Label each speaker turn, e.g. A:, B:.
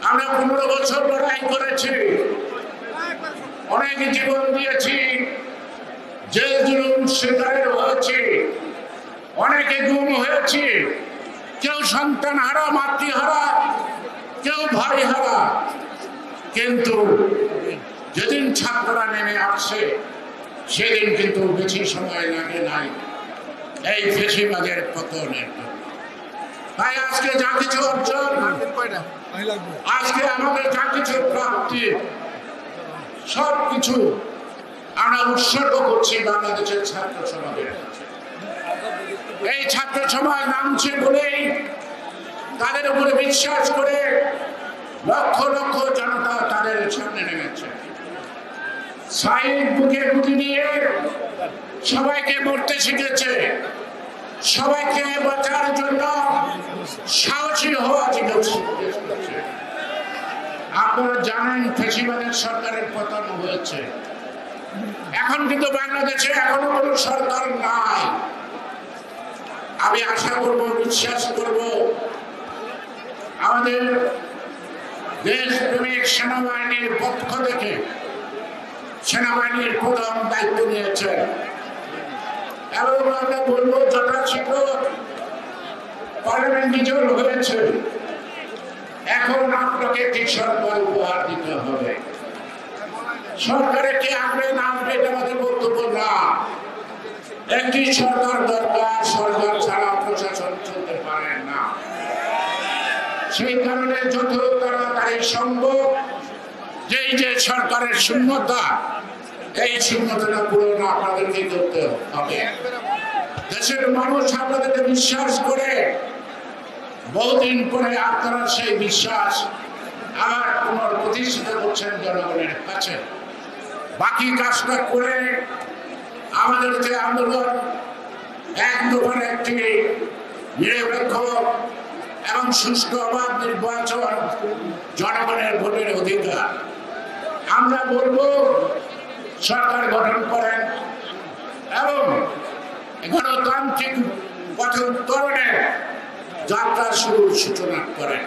A: আমরা 15 বছর লড়াই করেছি, অনেক জীবন দিয়েছি, জেল জুলুম শিকারের হয়েছি, অনেকে গুম হয়েছে, কেউ সন্তান হারা, মাতৃহারা, কেউ ভাই হারা। কিন্তু যেদিন ছাত্ররা নেমে আসছে সেদিন কিন্তু বেশি সময় লাগে নাই এই ফেসিবাদের পতনের। তাই আজকে যা কিছু অর্জন, আজকে আমাদের যা কিছু প্রাপ্তি, সবকিছু আমরা উৎসর্গ করছি বাংলাদেশের ছাত্র সমাজের কাছে। এই ছাত্র সমাজ নামছে বলেই, তাদের উপরে বিশ্বাস করে লক্ষ লক্ষ জনতা তাদের সামনে নেমেছে। সাইড বুকে বুকে নিয়ে সবাইকে মরতে শিখেছে, সবাইকে বাঁচার জন্য সাহসী হওয়া শিখেছে। আপনারা জানেন ফেসিবাদের সরকারের পতন হয়েছে, এখন কিন্তু বাংলাদেশে এখনো কোনো সরকার নাই। আমি আশা করব, বিশ্বাস করব, আমাদের দেশপ্রেমিক সেনাবাহিনীর পক্ষ থেকে সেনাবাহিনীর প্রধান দায়িত্ব নিয়েছেন এবং আমরা বলবো যথাশীঘ্র পার্লামেন্ট বিজয় হয়েছে, এখন আপনাকে একটি সরকার উপহার দিতে হবে। সরকারের কি আসবে না আসবে এটা আমাদের বক্তব্য না, একটি সরকার দরকার। সরকার ছাড়া প্রশাসন চলতে পারে না। সেই কারণে যত তাড়াতাড়ি সম্ভব যেই যে সরকারের শূন্যতা, এই শূন্যতাটা পূরণ আপনাদেরকে করতে হবে। দেশের মানুষ আপনাদেরকে বিশ্বাস করে, বহুদিন পরে আপনারা সেই বিশ্বাস আবার পুনঃপ্রতিষ্ঠিত করছেন জনগণের কাছে। বাকি কাজটা করে আমাদের যে আন্দোলন, এক দফার একটি নিরপেক্ষ এবং সুষ্ঠু অবাধ নির্বাচন, জনগণের ভোটের অধিকার, আমরা বলবো সরকার গঠন করেন এবং গণতান্ত্রিক পথ উত্তরণের যাত্রা শুরুর সূচনা করেন।